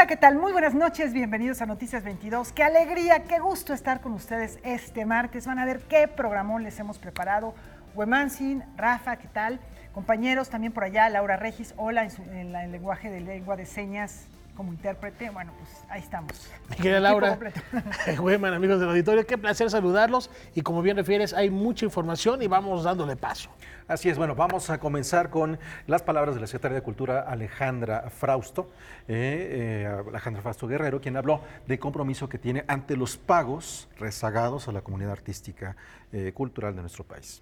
Hola, ¿qué tal? Muy buenas noches, bienvenidos a Noticias 22. Qué alegría, qué gusto estar con ustedes este martes. Van a ver qué programón les hemos preparado. Huemansin, Rafa, ¿qué tal? Compañeros, también por allá, Laura Regis, hola, en el lenguaje de lengua de señas como intérprete. Bueno, pues ahí estamos. Mi querida Laura, Hueman, amigos del auditorio, qué placer saludarlos. Y como bien refieres, hay mucha información y vamos dándole paso. Así es, bueno, vamos a comenzar con las palabras de la secretaria de Cultura, Alejandra Frausto Guerrero, quien habló del compromiso que tiene ante los pagos rezagados a la comunidad artística cultural de nuestro país.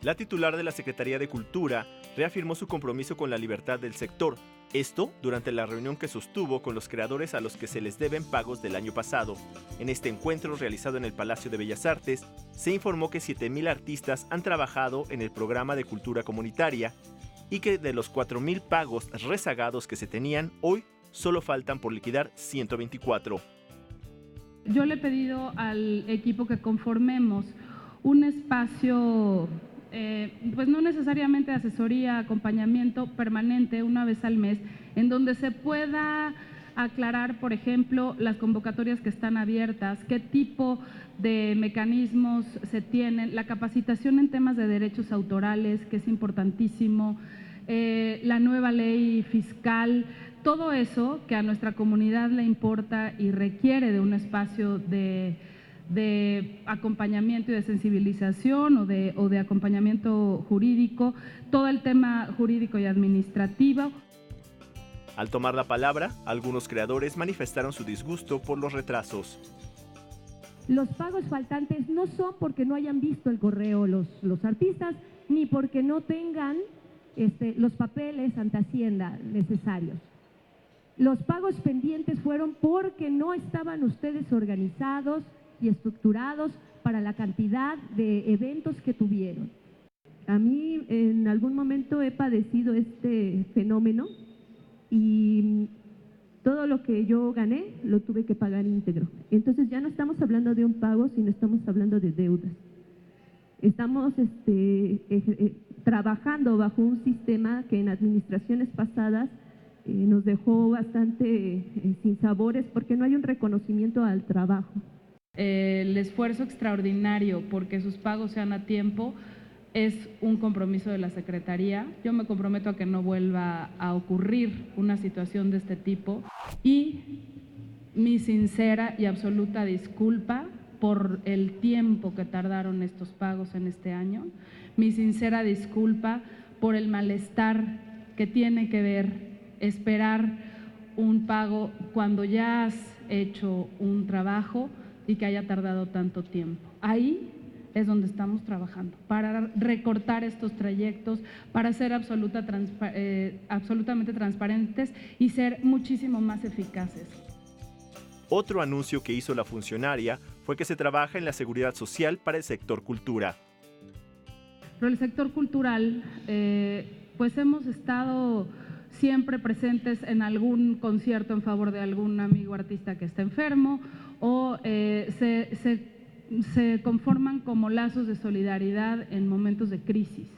La titular de la Secretaría de Cultura reafirmó su compromiso con la libertad del sector. Esto durante la reunión que sostuvo con los creadores a los que se les deben pagos del año pasado. En este encuentro realizado en el Palacio de Bellas Artes, se informó que 7,000 artistas han trabajado en el programa de cultura comunitaria y que de los 4,000 pagos rezagados que se tenían, hoy solo faltan por liquidar 124. Yo le he pedido al equipo que conformemos un espacio pues no necesariamente de asesoría, acompañamiento permanente una vez al mes, en donde se pueda aclarar, por ejemplo, las convocatorias que están abiertas, qué tipo de mecanismos se tienen, la capacitación en temas de derechos autorales, que es importantísimo, la nueva ley fiscal, todo eso que a nuestra comunidad le importa y requiere de un espacio de acompañamiento y de sensibilización o de acompañamiento jurídico, todo el tema jurídico y administrativo. Al tomar la palabra, algunos creadores manifestaron su disgusto por los retrasos. Los pagos faltantes no son porque no hayan visto el correo los artistas, ni porque no tengan los papeles ante Hacienda necesarios. Los pagos pendientes fueron porque no estaban ustedes organizados y estructurados para la cantidad de eventos que tuvieron. A mí en algún momento he padecido este fenómeno y todo lo que yo gané lo tuve que pagar íntegro. Entonces ya no estamos hablando de un pago, sino estamos hablando de deudas. Estamos trabajando bajo un sistema que en administraciones pasadas nos dejó bastante sinsabores porque no hay un reconocimiento al trabajo. El esfuerzo extraordinario porque sus pagos sean a tiempo es un compromiso de la Secretaría. Yo me comprometo a que no vuelva a ocurrir una situación de este tipo y mi sincera y absoluta disculpa por el tiempo que tardaron estos pagos en este año, mi sincera disculpa por el malestar que tiene que ver esperar un pago cuando ya has hecho un trabajo y que haya tardado tanto tiempo. Ahí es donde estamos trabajando, para recortar estos trayectos, para ser absolutamente transparentes y ser muchísimo más eficaces. Otro anuncio que hizo la funcionaria fue que se trabaja en la seguridad social para el sector cultura. Pero el sector cultural, pues hemos estado siempre presentes en algún concierto en favor de algún amigo artista que está enfermo, o se conforman como lazos de solidaridad en momentos de crisis.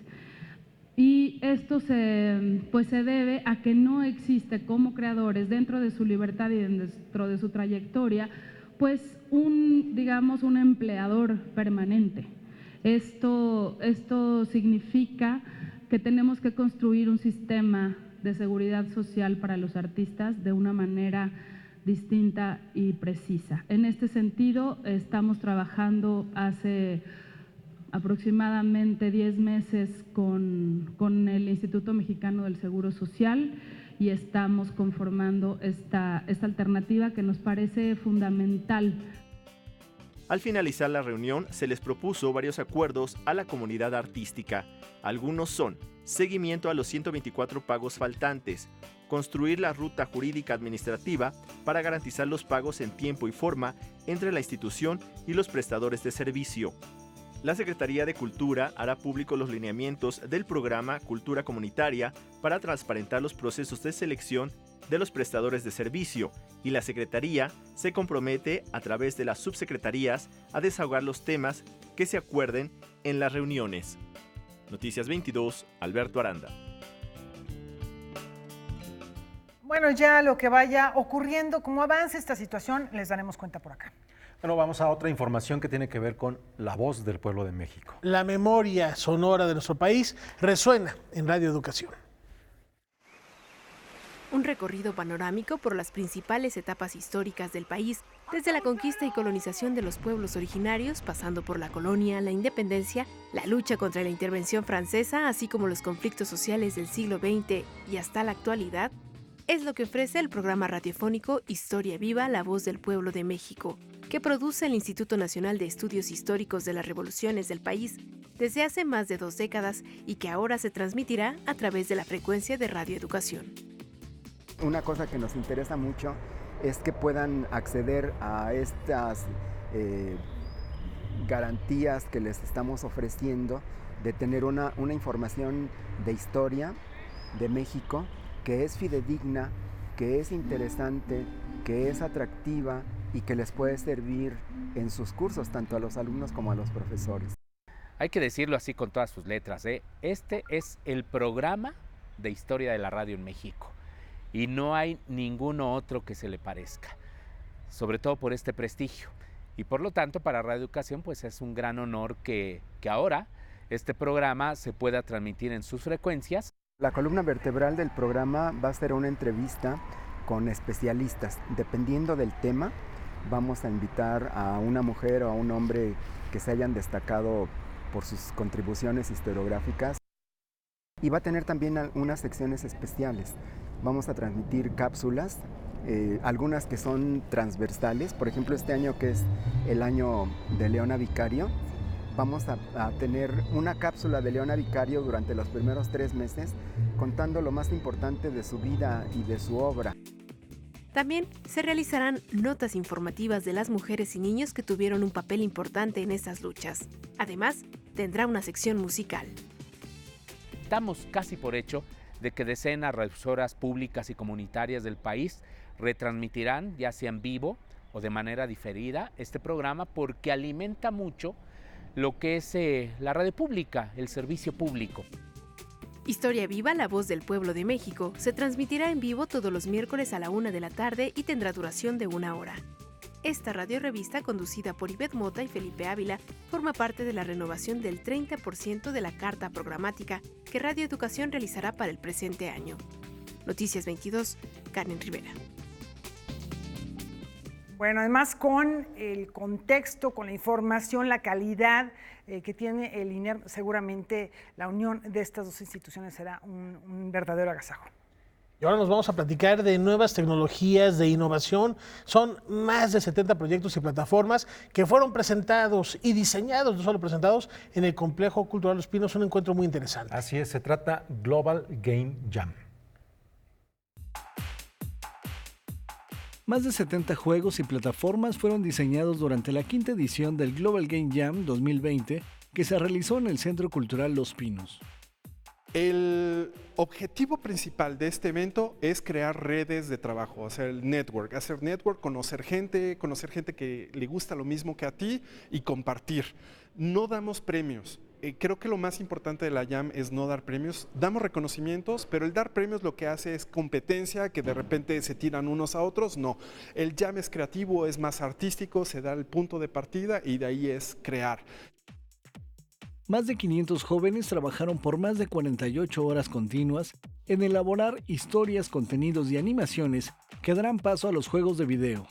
Y esto se debe a que no existe como creadores, dentro de su libertad y dentro de su trayectoria, pues un empleador permanente. Esto significa que tenemos que construir un sistema de seguridad social para los artistas de una manera distinta y precisa. En este sentido, estamos trabajando hace aproximadamente 10 meses con el Instituto Mexicano del Seguro Social y estamos conformando esta alternativa que nos parece fundamental. Al finalizar la reunión, se les propuso varios acuerdos a la comunidad artística. Algunos son: seguimiento a los 124 pagos faltantes, construir la ruta jurídica administrativa para garantizar los pagos en tiempo y forma entre la institución y los prestadores de servicio. La Secretaría de Cultura hará público los lineamientos del programa Cultura Comunitaria para transparentar los procesos de selección de los prestadores de servicio, y la Secretaría se compromete a través de las subsecretarías a desahogar los temas que se acuerden en las reuniones. Noticias 22, Alberto Aranda. Bueno, ya lo que vaya ocurriendo, como avance esta situación, les daremos cuenta por acá. Bueno, vamos a otra información que tiene que ver con la voz del pueblo de México. La memoria sonora de nuestro país resuena en Radio Educación. Un recorrido panorámico por las principales etapas históricas del país, desde la conquista y colonización de los pueblos originarios, pasando por la colonia, la independencia, la lucha contra la intervención francesa, así como los conflictos sociales del siglo XX y hasta la actualidad, es lo que ofrece el programa radiofónico Historia Viva, la voz del pueblo de México, que produce el Instituto Nacional de Estudios Históricos de las Revoluciones del país desde hace más de 2 décadas y que ahora se transmitirá a través de la frecuencia de Radio Educación. Una cosa que nos interesa mucho es que puedan acceder a estas garantías que les estamos ofreciendo de tener una información de historia de México que es fidedigna, que es interesante, que es atractiva y que les puede servir en sus cursos, tanto a los alumnos como a los profesores. Hay que decirlo así con todas sus letras, ¿eh? Este es el programa de historia de la radio en México y no hay ninguno otro que se le parezca, sobre todo por este prestigio. Y por lo tanto, para Radio Educación, pues es un gran honor que ahora este programa se pueda transmitir en sus frecuencias. La columna vertebral del programa va a ser una entrevista con especialistas. Dependiendo del tema, vamos a invitar a una mujer o a un hombre que se hayan destacado por sus contribuciones historiográficas. Y va a tener también unas secciones especiales. Vamos a transmitir cápsulas, algunas que son transversales. Por ejemplo, este año, que es el año de Leona Vicario, vamos a tener una cápsula de Leona Vicario durante los primeros 3 meses, contando lo más importante de su vida y de su obra. También se realizarán notas informativas de las mujeres y niños que tuvieron un papel importante en estas luchas. Además, tendrá una sección musical. Damos casi por hecho de que decenas de radiosoras públicas y comunitarias del país retransmitirán, ya sea en vivo o de manera diferida, este programa porque alimenta mucho lo que es la radio pública, el servicio público. Historia Viva, la voz del pueblo de México, se transmitirá en vivo todos los miércoles a la 1 de la tarde y tendrá duración de 1 hora. Esta radiorevista, conducida por Ivette Mota y Felipe Ávila, forma parte de la renovación del 30% de la carta programática que Radio Educación realizará para el presente año. Noticias 22, Karen Rivera. Bueno, además con el contexto, con la información, la calidad que tiene el INER, seguramente la unión de estas dos instituciones será un verdadero agasajo. Y ahora nos vamos a platicar de nuevas tecnologías, de innovación. Son más de 70 proyectos y plataformas que fueron presentados y diseñados, no solo presentados, en el Complejo Cultural Los Pinos, un encuentro muy interesante. Así es, se trata Global Game Jam. Más de 70 juegos y plataformas fueron diseñados durante la 5ª edición del Global Game Jam 2020, que se realizó en el Centro Cultural Los Pinos. El objetivo principal de este evento es crear redes de trabajo, hacer network, conocer gente que le gusta lo mismo que a ti y compartir. No damos premios. Creo que lo más importante de la Jam es no dar premios. Damos reconocimientos, pero el dar premios lo que hace es competencia, que de repente se tiran unos a otros. No, el Jam es creativo, es más artístico, se da el punto de partida y de ahí es crear. Más de 500 jóvenes trabajaron por más de 48 horas continuas en elaborar historias, contenidos y animaciones que darán paso a los juegos de video.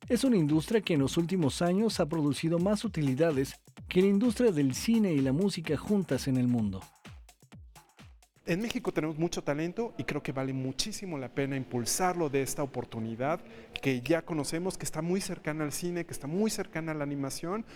Es una industria que en los últimos años ha producido más utilidades que la industria del cine y la música juntas en el mundo. En México tenemos mucho talento y creo que vale muchísimo la pena impulsarlo de esta oportunidad que ya conocemos, que está muy cercana al cine, que está muy cercana a la animación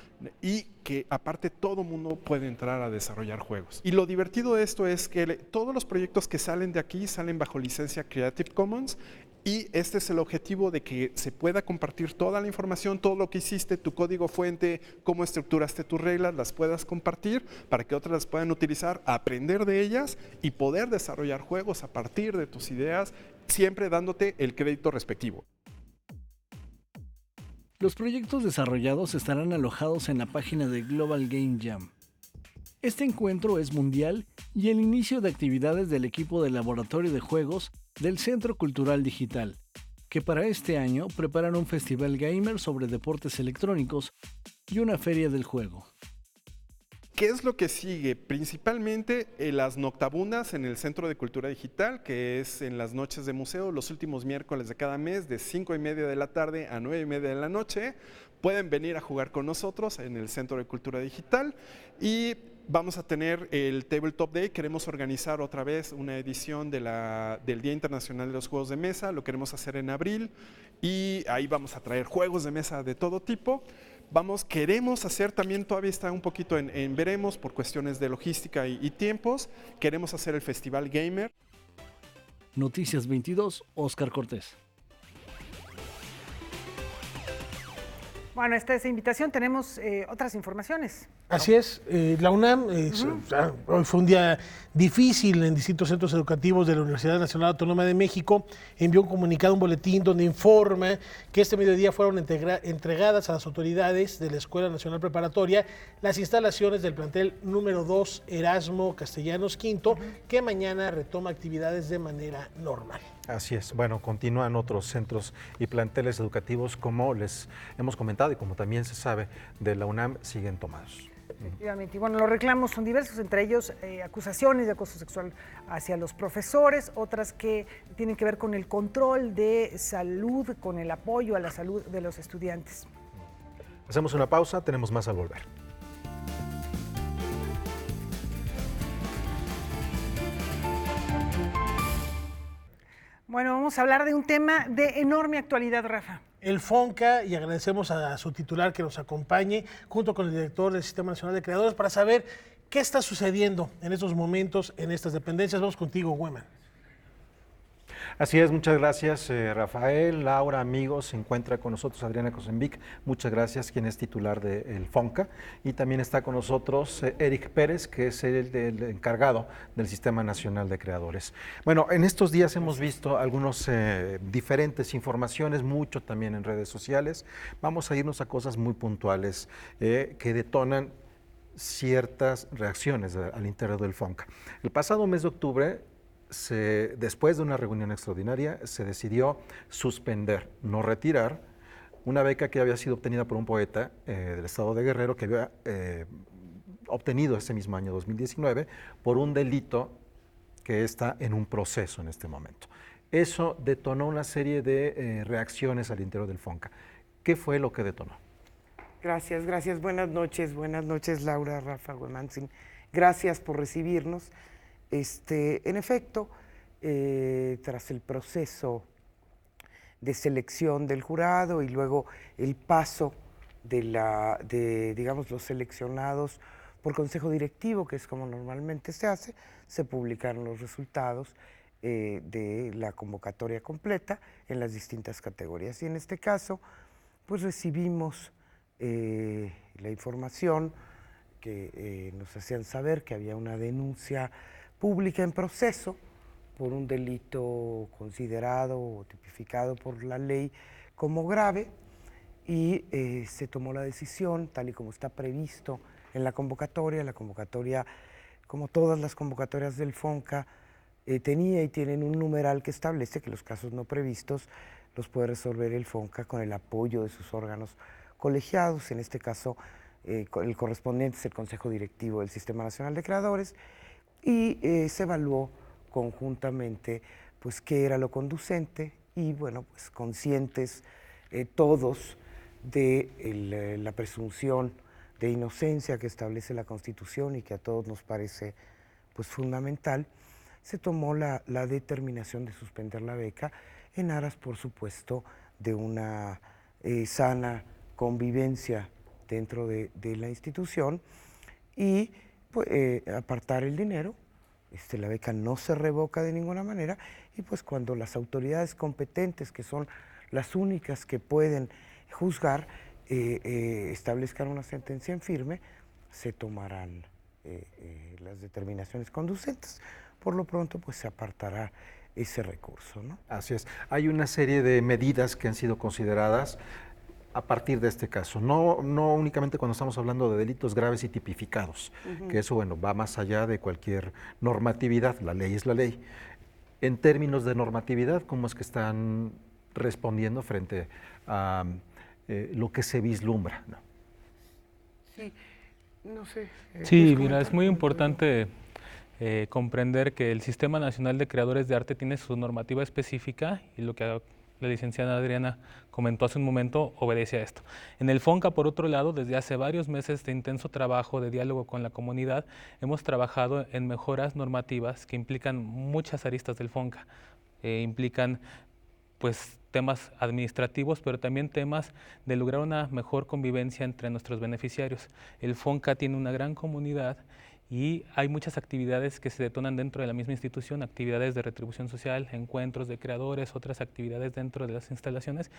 y que aparte todo mundo puede entrar a desarrollar juegos. Y lo divertido de esto es que todos los proyectos que salen de aquí salen bajo licencia Creative Commons. Y este es el objetivo, de que se pueda compartir toda la información, todo lo que hiciste, tu código fuente, cómo estructuraste tus reglas, las puedas compartir para que otras las puedan utilizar, aprender de ellas y poder desarrollar juegos a partir de tus ideas, siempre dándote el crédito respectivo. Los proyectos desarrollados estarán alojados en la página de Global Game Jam. Este encuentro es mundial y el inicio de actividades del equipo del laboratorio de juegos del Centro Cultural Digital, que para este año preparan un festival gamer sobre deportes electrónicos y una feria del juego. ¿Qué es lo que sigue? Principalmente las noctabundas en el Centro de Cultura Digital, que es en las noches de museo, los últimos miércoles de cada mes, de 5:30 de la tarde a 9:30 de la noche. Pueden venir a jugar con nosotros en el Centro de Cultura Digital y vamos a tener el Tabletop Day. Queremos organizar otra vez una edición del Día Internacional de los Juegos de Mesa. Lo queremos hacer en abril y ahí vamos a traer juegos de mesa de todo tipo. Queremos hacer también, todavía está un poquito en veremos por cuestiones de logística y tiempos, queremos hacer el Festival Gamer. Noticias 22, Óscar Cortés. Bueno, esta es la invitación, tenemos otras informaciones. Así es, la UNAM, hoy fue un día difícil en distintos centros educativos de la Universidad Nacional Autónoma de México, envió un comunicado, un boletín donde informa que este mediodía fueron entregadas a las autoridades de la Escuela Nacional Preparatoria las instalaciones del plantel número 2 Erasmo Castellanos V, que mañana retoma actividades de manera normal. Así es, bueno, continúan otros centros y planteles educativos, como les hemos comentado y como también se sabe de la UNAM, siguen tomados. Efectivamente, y bueno, los reclamos son diversos, entre ellos acusaciones de acoso sexual hacia los profesores, otras que tienen que ver con el control de salud, con el apoyo a la salud de los estudiantes. Hacemos una pausa, tenemos más al volver. Bueno, vamos a hablar de un tema de enorme actualidad, Rafa. El FONCA, y agradecemos a su titular que nos acompañe, junto con el director del Sistema Nacional de Creadores, para saber qué está sucediendo en estos momentos en estas dependencias. Vamos contigo, Weman. Así es, muchas gracias Rafael, Laura, amigos, se encuentra con nosotros Adriana Cosenvic, muchas gracias, quien es titular del FONCA, y también está con nosotros Eric Pérez, que es el encargado del Sistema Nacional de Creadores. Bueno, en estos días hemos visto algunas diferentes informaciones, mucho también en redes sociales. Vamos a irnos a cosas muy puntuales que detonan ciertas reacciones al interior del FONCA. El pasado mes de octubre, después de una reunión extraordinaria, se decidió suspender, no retirar, una beca que había sido obtenida por un poeta del estado de Guerrero, que había obtenido ese mismo año 2019 por un delito que está en un proceso en este momento. Eso detonó una serie de reacciones al interior del FONCA. ¿Qué fue lo que detonó? Gracias. Buenas noches Laura, Rafa, Wemansin. Gracias por recibirnos. En efecto, tras el proceso de selección del jurado y luego el paso de digamos, los seleccionados por consejo directivo, que es como normalmente se hace, se publicaron los resultados de la convocatoria completa en las distintas categorías. Y en este caso, pues recibimos la información que nos hacían saber que había una denuncia pública en proceso por un delito considerado o tipificado por la ley como grave, y se tomó la decisión, tal y como está previsto en la convocatoria, como todas las convocatorias del FONCA, tenía y tienen un numeral que establece que los casos no previstos los puede resolver el FONCA con el apoyo de sus órganos colegiados, en este caso el correspondiente es el Consejo Directivo del Sistema Nacional de Creadores, y se evaluó conjuntamente pues qué era lo conducente, y bueno, pues conscientes todos de la presunción de inocencia que establece la Constitución y que a todos nos parece pues fundamental, se tomó la determinación de suspender la beca en aras, por supuesto, de una sana convivencia dentro de la institución, y pues, apartar el dinero. La beca no se revoca de ninguna manera, y pues cuando las autoridades competentes, que son las únicas que pueden juzgar, establezcan una sentencia en firme, se tomarán las determinaciones conducentes. Por lo pronto, pues se apartará ese recurso, ¿no? Así es. Hay una serie de medidas que han sido consideradas a partir de este caso, no únicamente cuando estamos hablando de delitos graves y tipificados, que eso, bueno, va más allá de cualquier normatividad, la ley es la ley. en términos de normatividad, cómo es que están respondiendo frente a lo que se vislumbra, ¿no? Sí, no sé. Sí, mira, es muy importante comprender que el Sistema Nacional de Creadores de Arte tiene su normativa específica y lo que la licenciada Adriana comentó hace un momento obedece a esto. En el FONCA, por otro lado, desde hace varios meses de intenso trabajo, de diálogo con la comunidad, hemos trabajado en mejoras normativas que implican muchas aristas del FONCA. Implican pues temas administrativos, pero también temas de lograr una mejor convivencia entre nuestros beneficiarios. El FONCA tiene una gran comunidad y hay muchas actividades que se detonan dentro de la misma institución, actividades de retribución social, encuentros de creadores, otras actividades dentro de las instalaciones,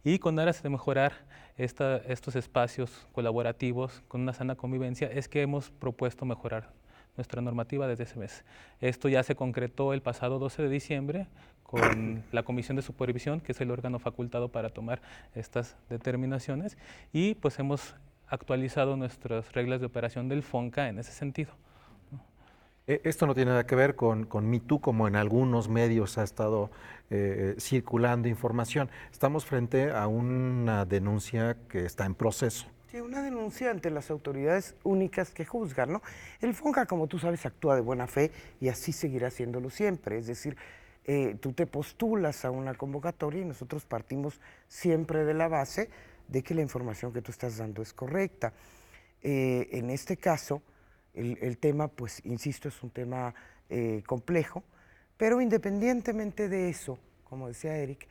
y con aras de mejorar estos espacios colaborativos con una sana convivencia es que hemos propuesto mejorar nuestra normativa desde ese mes. Esto ya se concretó el pasado 12 de diciembre con la Comisión de Supervisión, que es el órgano facultado para tomar estas determinaciones, y pues hemos actualizado nuestras reglas de operación del FONCA en ese sentido. Esto no tiene nada que ver con Me Too, como en algunos medios ha estado circulando información. Estamos frente a una denuncia que está en proceso. Sí, una denuncia ante las autoridades únicas que juzgan, ¿no? El FONCA, como tú sabes, actúa de buena fe y así seguirá haciéndolo siempre. Es decir, tú te postulas a una convocatoria y nosotros partimos siempre de la base de que la información que tú estás dando es correcta. En este caso, el tema, pues, insisto, es un tema complejo, pero independientemente de eso, como decía Eric,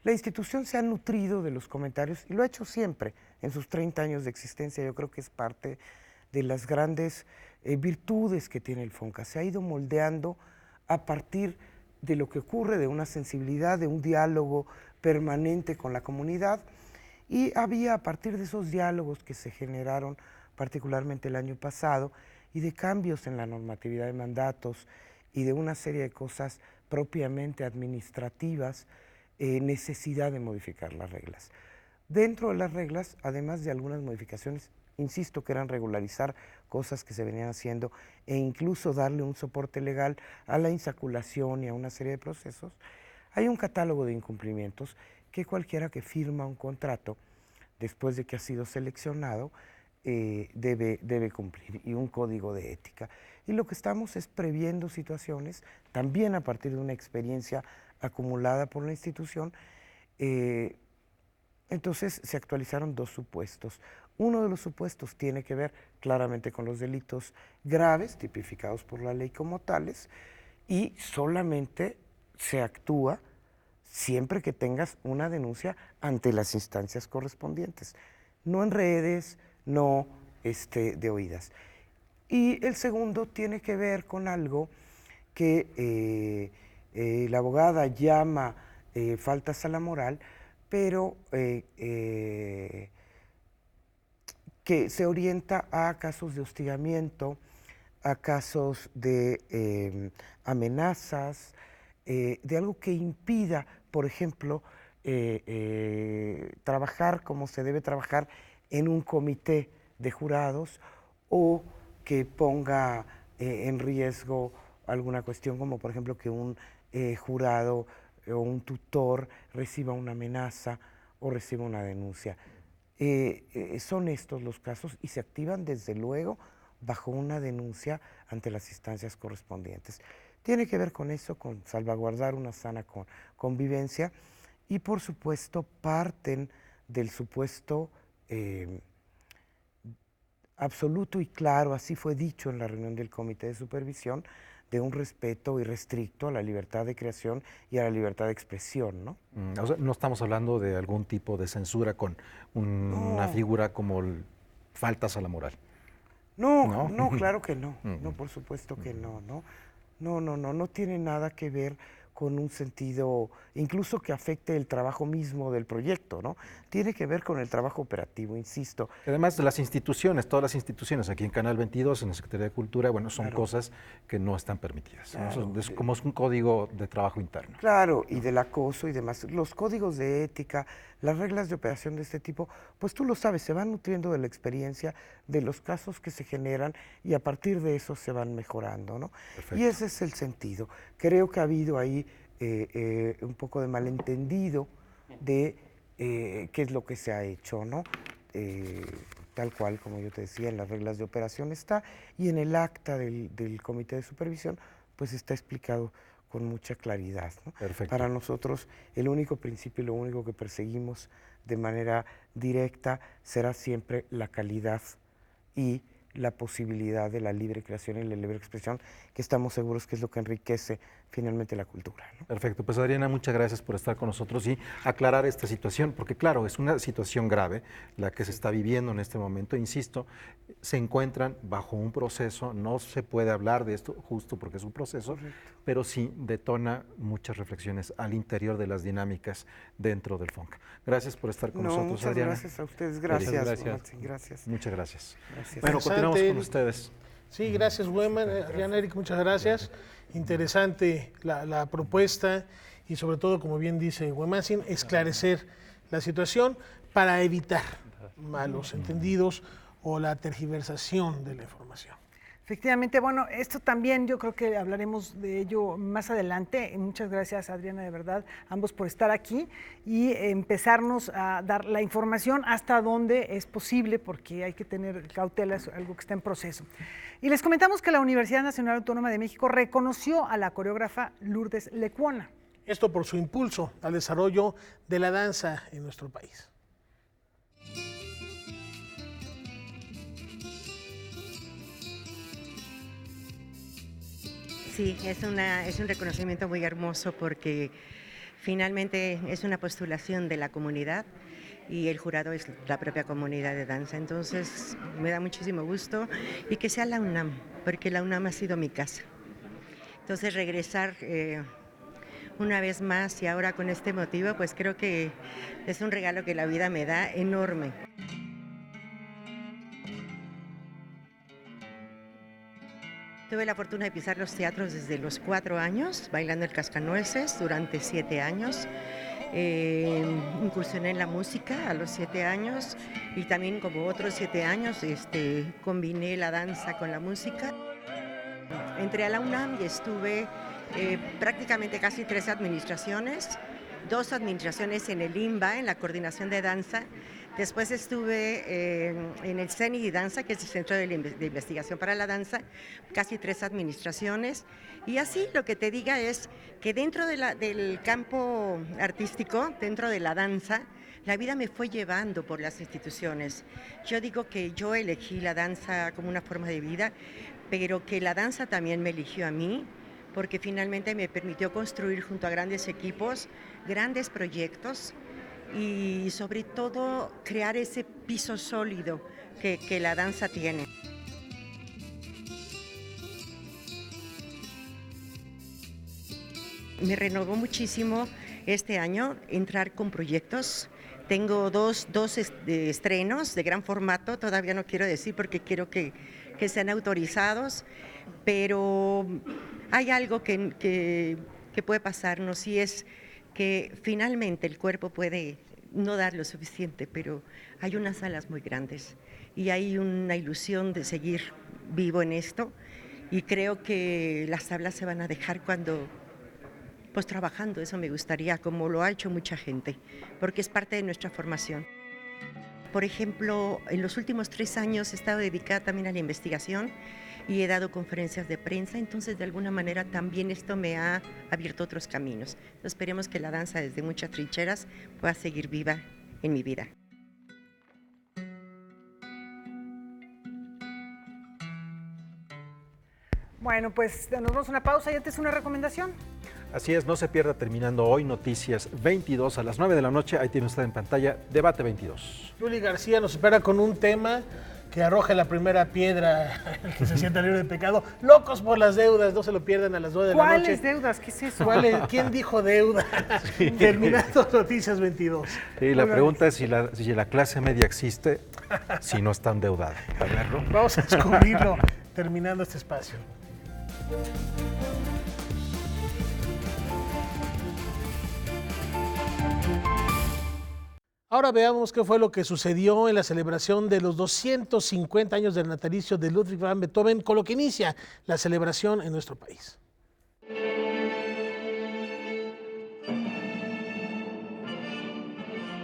la institución se ha nutrido de los comentarios y lo ha hecho siempre en sus 30 años de existencia. Yo creo que es parte de las grandes virtudes que tiene el FONCA. Se ha ido moldeando a partir de lo que ocurre, de una sensibilidad, de un diálogo permanente con la comunidad, y había a partir de esos diálogos que se generaron particularmente el año pasado y de cambios en la normatividad de mandatos y de una serie de cosas propiamente administrativas, necesidad de modificar las reglas. Dentro de las reglas, además de algunas modificaciones, insisto, que eran regularizar cosas que se venían haciendo e incluso darle un soporte legal a la insaculación y a una serie de procesos, hay un catálogo de incumplimientos que cualquiera que firma un contrato después de que ha sido seleccionado debe cumplir, y un código de ética. Y lo que estamos es previendo situaciones, también a partir de una experiencia acumulada por la institución. Entonces se actualizaron 2 supuestos. Uno de los supuestos tiene que ver claramente con los delitos graves, tipificados por la ley como tales, y solamente se actúa siempre que tengas una denuncia ante las instancias correspondientes, no en redes, no de oídas. Y el segundo tiene que ver con algo que la abogada llama faltas a la moral, pero que se orienta a casos de hostigamiento, a casos de amenazas, de algo que impida, por ejemplo, trabajar como se debe trabajar en un comité de jurados, o que ponga en riesgo alguna cuestión, como por ejemplo que un jurado o un tutor reciba una amenaza o reciba una denuncia. Son estos los casos y se activan desde luego bajo una denuncia ante las instancias correspondientes. Tiene que ver con eso, con salvaguardar una sana convivencia, y por supuesto parten del supuesto absoluto y claro, así fue dicho en la reunión del Comité de Supervisión, de un respeto irrestricto a la libertad de creación y a la libertad de expresión, ¿no? O sea, no estamos hablando de algún tipo de censura con una figura como faltas a la moral. No, claro que no. No, por supuesto que no, ¿no? No tiene nada que ver con un sentido, incluso que afecte el trabajo mismo del proyecto, ¿no? Tiene que ver con el trabajo operativo, insisto. Además de las instituciones, todas las instituciones, aquí en Canal 22, en la Secretaría de Cultura, bueno, son cosas que no están permitidas. Claro, es como es un código de trabajo interno. Claro, y del acoso y demás. Los códigos de ética, las reglas de operación de este tipo, pues tú lo sabes, se van nutriendo de la experiencia, de los casos que se generan, y a partir de eso se van mejorando, ¿no? Perfecto. Y ese es el sentido. Creo que ha habido ahí un poco de malentendido de qué es lo que se ha hecho, ¿no? Tal cual, como yo te decía, en las reglas de operación está, y en el acta del comité de supervisión, pues está explicado con mucha claridad, ¿no? Perfecto. Para nosotros, el único principio y lo único que perseguimos de manera directa será siempre la calidad y la posibilidad de la libre creación y la libre expresión, que estamos seguros que es lo que enriquece finalmente la cultura, ¿no? Perfecto, pues Adriana, muchas gracias por estar con nosotros y aclarar esta situación, porque claro, es una situación grave la que se está viviendo en este momento, insisto, se encuentran bajo un proceso, no se puede hablar de esto justo porque es un proceso, pero sí detona muchas reflexiones al interior de las dinámicas dentro del FONCA. Gracias por estar con nosotros, muchas Adriana. Gracias a ustedes, gracias. Gracias. Muchas gracias. Gracias. Bueno, continuamos con ustedes. Sí, gracias, Weman. Adriana, Eric, muchas gracias. Interesante la propuesta y sobre todo, como bien dice Wemansin, esclarecer la situación para evitar malos entendidos o la tergiversación de la información. Efectivamente, bueno, esto también yo creo que hablaremos de ello más adelante. Muchas gracias, Adriana, de verdad, ambos por estar aquí y empezarnos a dar la información hasta donde es posible, porque hay que tener cautela, es algo que está en proceso. Y les comentamos que la Universidad Nacional Autónoma de México reconoció a la coreógrafa Lourdes Lecuona. Esto por su impulso al desarrollo de la danza en nuestro país. Sí, es un reconocimiento muy hermoso porque finalmente es una postulación de la comunidad y el jurado es la propia comunidad de danza. Entonces me da muchísimo gusto y que sea la UNAM, porque la UNAM ha sido mi casa. Entonces regresar una vez más y ahora con este motivo, pues creo que es un regalo que la vida me da enorme. Tuve la fortuna de pisar los teatros desde los 4 años, bailando el Cascanueces durante 7 años. Incursioné en la música a los 7 años y también como otros 7 años combiné la danza con la música. Entré a la UNAM y estuve prácticamente casi 3 administraciones, 2 administraciones en el INBA, en la coordinación de danza. Después estuve en el CENI de Danza, que es el Centro de Investigación para la Danza, casi 3 administraciones. Y así lo que te diga es que dentro del campo artístico, dentro de la danza, la vida me fue llevando por las instituciones. Yo digo que yo elegí la danza como una forma de vida, pero que la danza también me eligió a mí, porque finalmente me permitió construir junto a grandes equipos, grandes proyectos, y sobre todo crear ese piso sólido que la danza tiene. Me renovó muchísimo este año entrar con proyectos. Tengo dos estrenos de gran formato, todavía no quiero decir porque quiero que sean autorizados, pero hay algo que puede pasarnos y es que finalmente el cuerpo puede no dar lo suficiente, pero hay unas alas muy grandes y hay una ilusión de seguir vivo en esto y creo que las tablas se van a dejar cuando, pues trabajando, eso me gustaría, como lo ha hecho mucha gente, porque es parte de nuestra formación. Por ejemplo, en los últimos 3 años he estado dedicada también a la investigación y he dado conferencias de prensa, entonces de alguna manera también esto me ha abierto otros caminos. Entonces, esperemos que la danza desde muchas trincheras pueda seguir viva en mi vida. Bueno, pues nos vamos a una pausa y antes una recomendación. Así es, no se pierda terminando hoy Noticias 22 a las 9 de la noche. Ahí tiene usted en pantalla Debate 22. Yuli García nos espera con un tema que arroje la primera piedra, el que se sienta libre de pecado. Locos por las deudas, no se lo pierdan a las 9 de la noche. ¿Cuáles deudas? ¿Qué es eso? ¿Quién dijo deuda? Sí. Terminando Noticias 22. Sí, la pregunta es si la clase media existe, si no está endeudada. A verlo. Vamos a descubrirlo terminando este espacio. Ahora veamos qué fue lo que sucedió en la celebración de los 250 años del natalicio de Ludwig van Beethoven, con lo que inicia la celebración en nuestro país.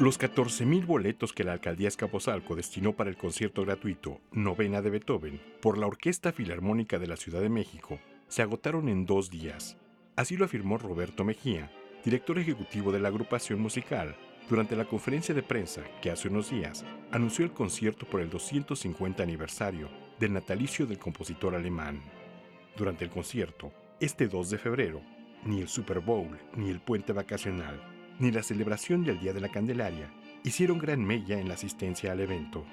Los 14,000 boletos que la alcaldía Azcapotzalco destinó para el concierto gratuito Novena de Beethoven por la Orquesta Filarmónica de la Ciudad de México se agotaron en 2 días. Así lo afirmó Roberto Mejía, director ejecutivo de la agrupación musical, durante la conferencia de prensa que hace unos días anunció el concierto por el 250 aniversario del natalicio del compositor alemán. Durante el concierto, este 2 de febrero, ni el Super Bowl, ni el puente vacacional, ni la celebración del Día de la Candelaria hicieron gran mella en la asistencia al evento.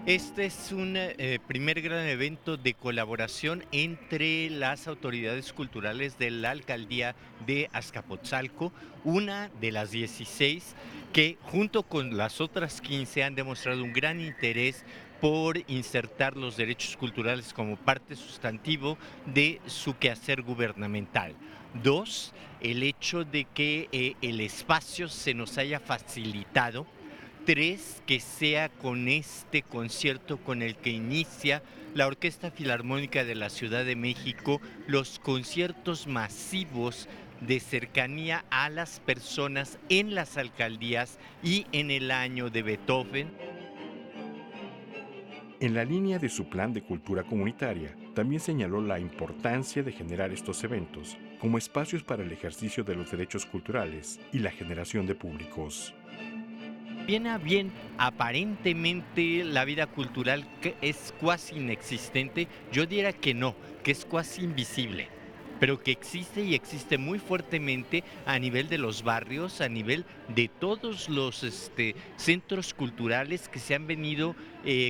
Este es un primer gran evento de colaboración entre las autoridades culturales de la alcaldía de Azcapotzalco, una de las 16 que junto con las otras 15 han demostrado un gran interés por insertar los derechos culturales como parte sustantivo de su quehacer gubernamental. 2, el hecho de que el espacio se nos haya facilitado. 3, que sea con este concierto con el que inicia la Orquesta Filarmónica de la Ciudad de México los conciertos masivos de cercanía a las personas en las alcaldías y en el año de Beethoven. En la línea de su plan de cultura comunitaria, también señaló la importancia de generar estos eventos como espacios para el ejercicio de los derechos culturales y la generación de públicos. Bien a bien, aparentemente la vida cultural que es cuasi inexistente, yo diría que no, que es cuasi invisible, pero que existe y existe muy fuertemente a nivel de los barrios, a nivel de todos los centros culturales que se han venido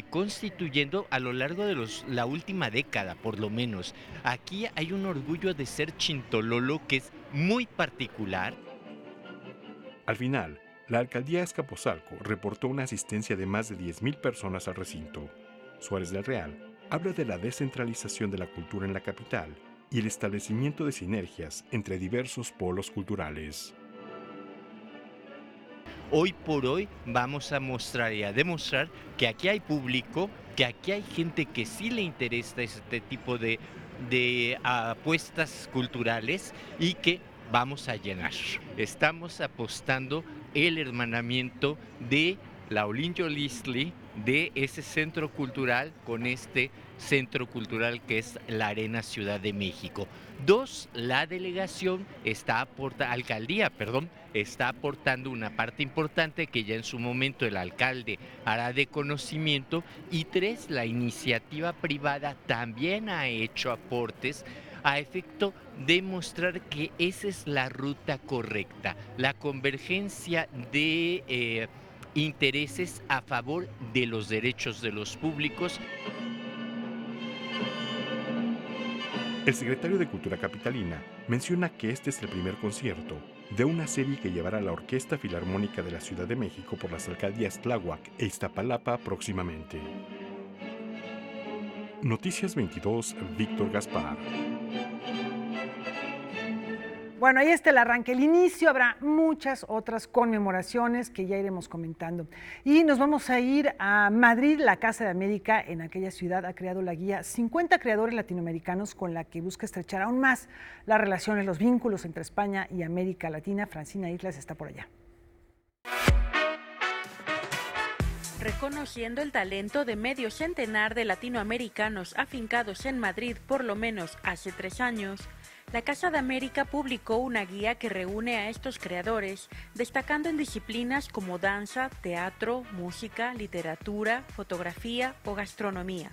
constituyendo a lo largo de la última década, por lo menos. Aquí hay un orgullo de ser chintololo que es muy particular. Al final, la alcaldía Azcapotzalco reportó una asistencia de más de 10,000 personas al recinto. Suárez del Real habla de la descentralización de la cultura en la capital y el establecimiento de sinergias entre diversos polos culturales. Hoy por hoy vamos a mostrar y a demostrar que aquí hay público, que aquí hay gente que sí le interesa este tipo de apuestas culturales y que vamos a llenar. Estamos apostando el hermanamiento de la Olinjo-Listli, de ese centro cultural con este centro cultural que es la Arena Ciudad de México. 2, la delegación alcaldía está aportando una parte importante que ya en su momento el alcalde hará de conocimiento. Y 3, la iniciativa privada también ha hecho aportes a efecto de mostrar que esa es la ruta correcta, la convergencia de intereses a favor de los derechos de los públicos. El secretario de Cultura capitalina menciona que este es el primer concierto de una serie que llevará la Orquesta Filarmónica de la Ciudad de México por las alcaldías Tláhuac e Iztapalapa próximamente. Noticias 22, Víctor Gaspar. Bueno, ahí está el arranque, el inicio, habrá muchas otras conmemoraciones que ya iremos comentando. Y nos vamos a ir a Madrid. La Casa de América en aquella ciudad ha creado la guía 50 creadores latinoamericanos, con la que busca estrechar aún más las relaciones, los vínculos entre España y América Latina. Francina Islas está por allá. Reconociendo el talento de medio centenar de latinoamericanos afincados en Madrid por lo menos hace 3 años, la Casa de América publicó una guía que reúne a estos creadores, destacando en disciplinas como danza, teatro, música, literatura, fotografía o gastronomía.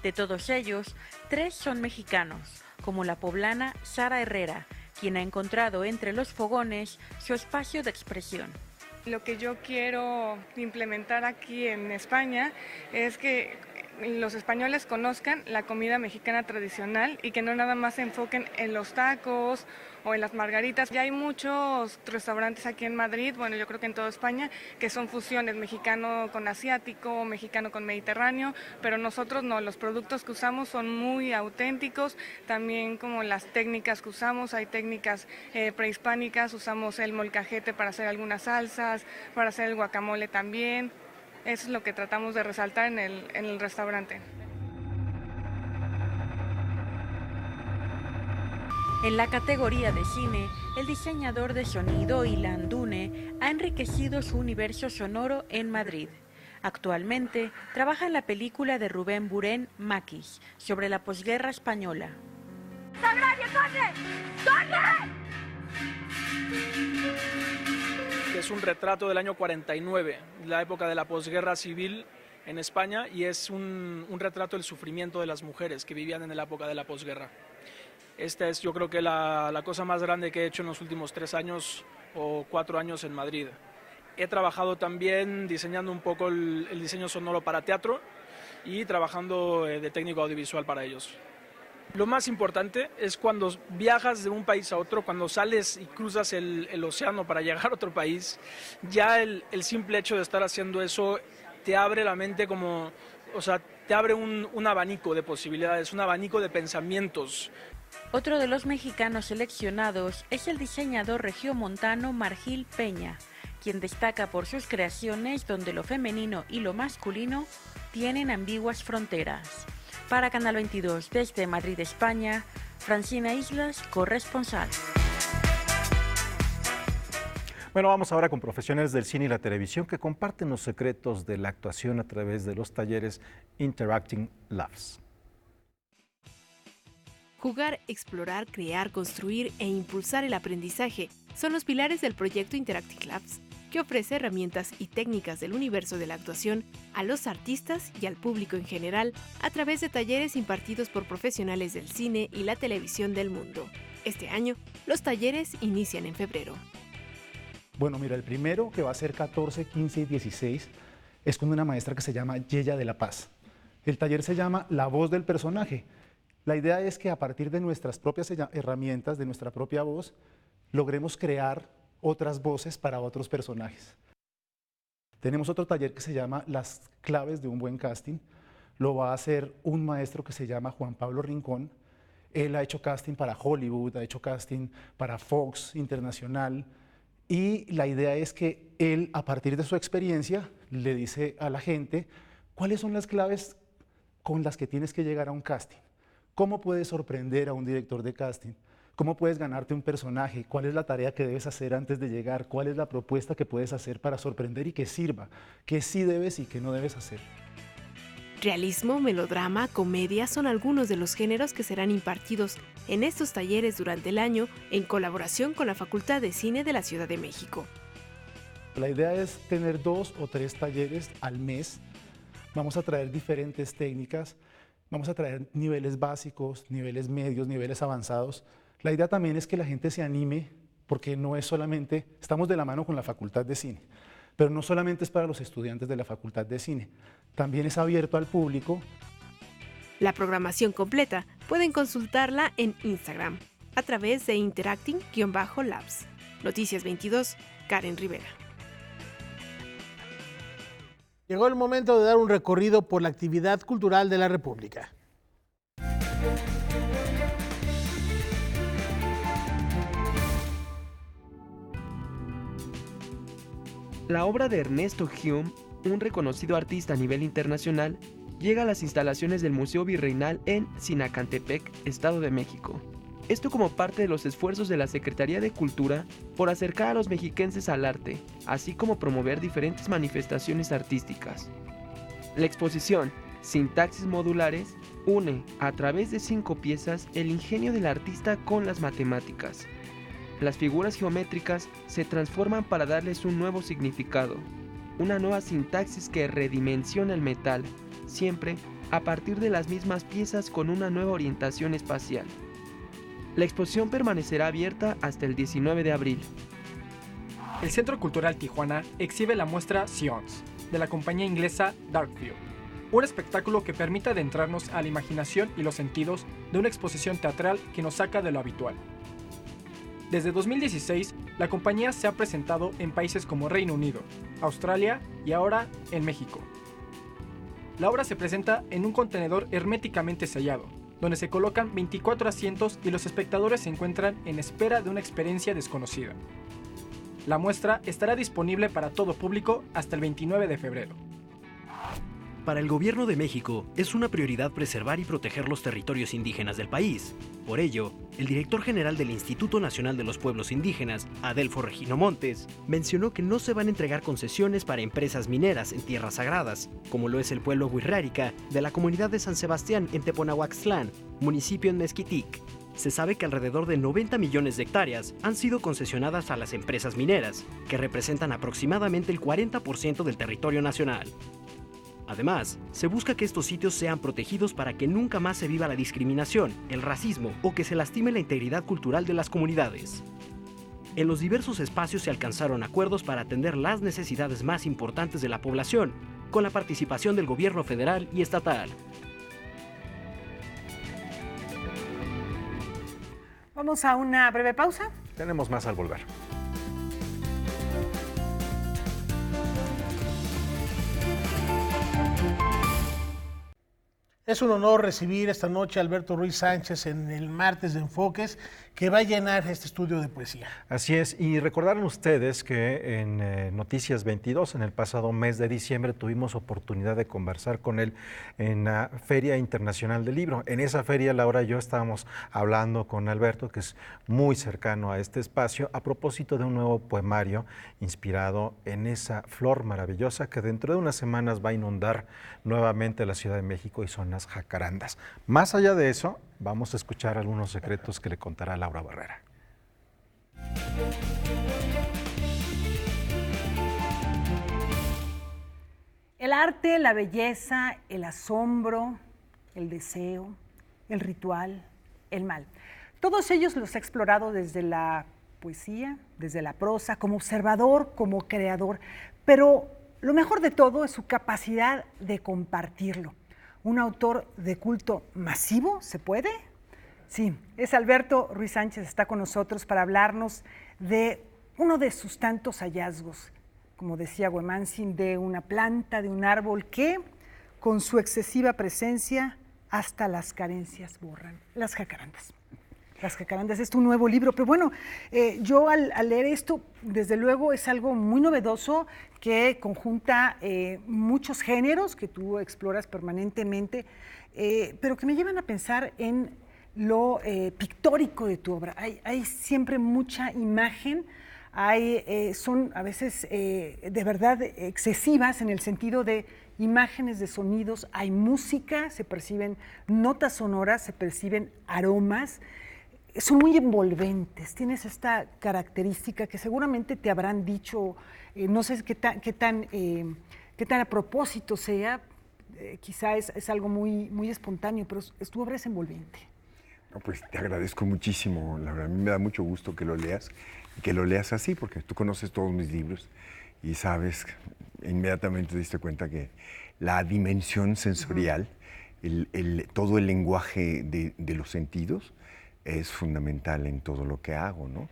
De todos ellos, 3 son mexicanos, como la poblana Sara Herrera, quien ha encontrado entre los fogones su espacio de expresión. Lo que yo quiero implementar aquí en España es que los españoles conozcan la comida mexicana tradicional y que no nada más se enfoquen en los tacos o en las margaritas. Ya hay muchos restaurantes aquí en Madrid, bueno, yo creo que en toda España, que son fusiones, mexicano con asiático, mexicano con mediterráneo, pero nosotros no, los productos que usamos son muy auténticos, también como las técnicas que usamos, hay técnicas prehispánicas, usamos el molcajete para hacer algunas salsas, para hacer el guacamole también. Eso es lo que tratamos de resaltar en el restaurante. En la categoría de cine, el diseñador de sonido Ilan Dune ha enriquecido su universo sonoro en Madrid. Actualmente trabaja en la película de Rubén Buren, Maquis, sobre la posguerra española. ¡Sagrario, corre! ¡Corre! Que es un retrato del año 49, la época de la posguerra civil en España, y es un retrato del sufrimiento de las mujeres que vivían en la época de la posguerra. Esta es, yo creo que la cosa más grande que he hecho en los últimos 3 años o 4 años en Madrid. He trabajado también diseñando un poco el diseño sonoro para teatro y trabajando de técnico audiovisual para ellos. Lo más importante es cuando viajas de un país a otro, cuando sales y cruzas el océano para llegar a otro país, ya el simple hecho de estar haciendo eso te abre la mente como, o sea, te abre un abanico de posibilidades, un abanico de pensamientos. Otro de los mexicanos seleccionados es el diseñador regiomontano Margil Peña, quien destaca por sus creaciones donde lo femenino y lo masculino tienen ambiguas fronteras. Para Canal 22, desde Madrid, España, Francina Islas, corresponsal. Bueno, vamos ahora con profesionales del cine y la televisión que comparten los secretos de la actuación a través de los talleres Interacting Labs. Jugar, explorar, crear, construir e impulsar el aprendizaje son los pilares del proyecto Interacting Labs, que ofrece herramientas y técnicas del universo de la actuación a los artistas y al público en general a través de talleres impartidos por profesionales del cine y la televisión del mundo. Este año, los talleres inician en febrero. Bueno, mira, el primero, que va a ser 14, 15 y 16, es con una maestra que se llama Yeya de la Paz. El taller se llama La Voz del Personaje. La idea es que a partir de nuestras propias herramientas, de nuestra propia voz, logremos crear otras voces para otros personajes. Tenemos otro taller que se llama Las claves de un buen casting. Lo va a hacer un maestro que se llama Juan Pablo Rincón. Él ha hecho casting para Hollywood, ha hecho casting para Fox Internacional, y la idea es que él, a partir de su experiencia, le dice a la gente cuáles son las claves con las que tienes que llegar a un casting. ¿Cómo puedes sorprender a un director de casting? ¿Cómo puedes ganarte un personaje? ¿Cuál es la tarea que debes hacer antes de llegar? ¿Cuál es la propuesta que puedes hacer para sorprender y que sirva? ¿Qué sí debes y qué no debes hacer? Realismo, melodrama, comedia son algunos de los géneros que serán impartidos en estos talleres durante el año en colaboración con la Facultad de Cine de la Ciudad de México. La idea es tener 2 o 3 talleres al mes. Vamos a traer diferentes técnicas. Vamos a traer niveles básicos, niveles medios, niveles avanzados. La idea también es que la gente se anime, porque no es solamente, estamos de la mano con la Facultad de Cine, pero no solamente es para los estudiantes de la Facultad de Cine, también es abierto al público. La programación completa pueden consultarla en Instagram, a través de Interacting-Labs. Noticias 22, Karen Rivera. Llegó el momento de dar un recorrido por la actividad cultural de la República. La obra de Ernesto Hume, un reconocido artista a nivel internacional, llega a las instalaciones del Museo Virreinal en Sinacantepec, Estado de México. Esto como parte de los esfuerzos de la Secretaría de Cultura por acercar a los mexiquenses al arte, así como promover diferentes manifestaciones artísticas. La exposición, Sintaxis Modulares, une, a través de 5 piezas, el ingenio del artista con las matemáticas. Las figuras geométricas se transforman para darles un nuevo significado, una nueva sintaxis que redimensiona el metal, siempre a partir de las mismas piezas con una nueva orientación espacial. La exposición permanecerá abierta hasta el 19 de abril. El Centro Cultural Tijuana exhibe la muestra Sions, de la compañía inglesa Darkview, un espectáculo que permite adentrarnos a la imaginación y los sentidos de una exposición teatral que nos saca de lo habitual. Desde 2016, la compañía se ha presentado en países como Reino Unido, Australia y ahora en México. La obra se presenta en un contenedor herméticamente sellado, donde se colocan 24 asientos y los espectadores se encuentran en espera de una experiencia desconocida. La muestra estará disponible para todo público hasta el 29 de febrero. Para el Gobierno de México es una prioridad preservar y proteger los territorios indígenas del país. Por ello, el director general del Instituto Nacional de los Pueblos Indígenas, Adelfo Regino Montes, mencionó que no se van a entregar concesiones para empresas mineras en tierras sagradas, como lo es el pueblo Huirrárica de la comunidad de San Sebastián en Teponahuaxtlán, municipio en Mezquitic. Se sabe que alrededor de 90 millones de hectáreas han sido concesionadas a las empresas mineras, que representan aproximadamente el 40% del territorio nacional. Además, se busca que estos sitios sean protegidos para que nunca más se viva la discriminación, el racismo o que se lastime la integridad cultural de las comunidades. En los diversos espacios se alcanzaron acuerdos para atender las necesidades más importantes de la población, con la participación del gobierno federal y estatal. Vamos a una breve pausa. Tenemos más al volver. Es un honor recibir esta noche a Alberto Ruiz Sánchez en el Martes de Enfoques, que va a llenar este estudio de poesía. Así es, y recordaron ustedes que en Noticias 22, en el pasado mes de diciembre, tuvimos oportunidad de conversar con él en la Feria Internacional del Libro. En esa feria, Laura y yo estábamos hablando con Alberto, que es muy cercano a este espacio, a propósito de un nuevo poemario inspirado en esa flor maravillosa que dentro de unas semanas va a inundar nuevamente la Ciudad de México, y son las jacarandas. Más allá de eso, vamos a escuchar algunos secretos que le contará Laura Barrera. El arte, la belleza, el asombro, el deseo, el ritual, el mal. Todos ellos los he explorado desde la poesía, desde la prosa, como observador, como creador. Pero lo mejor de todo es su capacidad de compartirlo. ¿Un autor de culto masivo se puede? Sí, es Alberto Ruiz Sánchez, está con nosotros para hablarnos de uno de sus tantos hallazgos, como decía Huemanzin, de una planta, de un árbol que, con su excesiva presencia, hasta las carencias borran. Las jacarandas. Las jacarandas es tu nuevo libro, pero bueno, yo al leer esto, desde luego es algo muy novedoso que conjunta muchos géneros que tú exploras permanentemente, pero que me llevan a pensar en lo pictórico de tu obra. Hay siempre mucha imagen, son a veces de verdad excesivas en el sentido de imágenes, de sonidos, hay música, se perciben notas sonoras, se perciben aromas, son muy envolventes, tienes esta característica que seguramente te habrán dicho, no sé qué tan a propósito sea, quizá es algo muy espontáneo, pero tu obra es envolvente. No, pues te agradezco muchísimo, Laura. A mí me da mucho gusto que lo leas y que lo leas así, porque tú conoces todos mis libros y sabes, inmediatamente te diste cuenta que la dimensión sensorial, todo el lenguaje de los sentidos es fundamental en todo lo que hago, ¿no?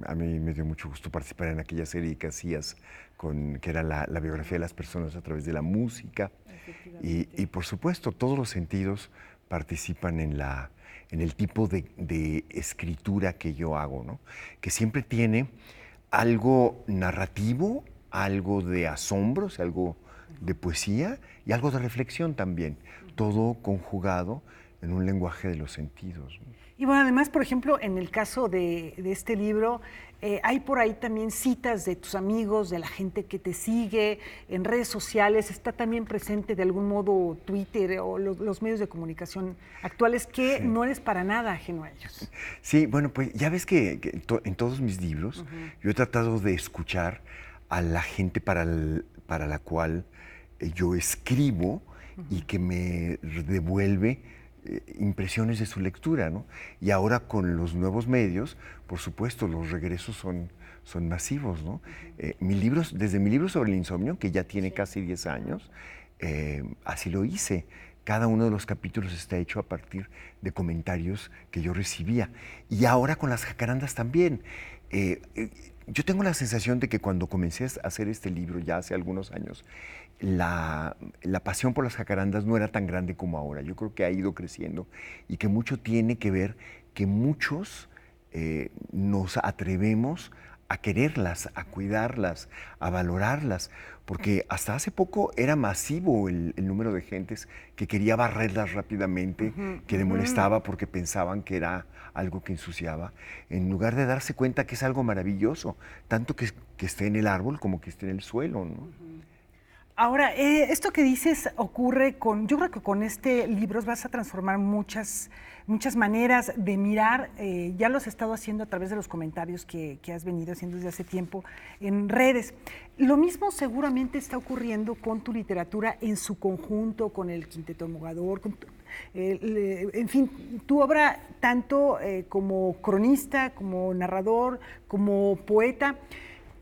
A mí me dio mucho gusto participar en aquella serie que hacías, que era la biografía de las personas a través de la música, y por supuesto todos los sentidos participan en el tipo de escritura que yo hago, ¿no? Que siempre tiene algo narrativo, algo de asombro, algo de poesía y algo de reflexión también, todo conjugado en un lenguaje de los sentidos, ¿no? Y bueno, además, por ejemplo, en el caso de este libro, hay por ahí también citas de tus amigos, de la gente que te sigue en redes sociales, está también presente de algún modo Twitter o los medios de comunicación actuales, que no eres para nada ajeno a ellos. Sí, bueno, pues ya ves que en todos mis libros yo he tratado de escuchar a la gente para la cual yo escribo y que me devuelve impresiones de su lectura, ¿no? Y ahora con los nuevos medios, por supuesto, los regresos son masivos, ¿no? Desde mi libro sobre el insomnio, que ya tiene casi 10 años, así lo hice. Cada uno de los capítulos está hecho a partir de comentarios que yo recibía. Y ahora con las jacarandas también. Yo tengo la sensación de que cuando comencé a hacer este libro, ya hace algunos años, la pasión por las jacarandas no era tan grande como ahora. Yo creo que ha ido creciendo y que mucho tiene que ver que muchos nos atrevemos a quererlas, a cuidarlas, a valorarlas, porque hasta hace poco era masivo el número de gentes que quería barrerlas rápidamente, que le molestaba porque pensaban que era algo que ensuciaba, en lugar de darse cuenta que es algo maravilloso, tanto que esté en el árbol como que esté en el suelo, ¿no? Ahora, esto que dices ocurre yo creo que con este libro vas a transformar muchas maneras de mirar, ya lo has estado haciendo a través de los comentarios que has venido haciendo desde hace tiempo en redes. Lo mismo seguramente está ocurriendo con tu literatura en su conjunto, con el Quinteto Mogador, en fin, tu obra tanto como cronista, como narrador, como poeta,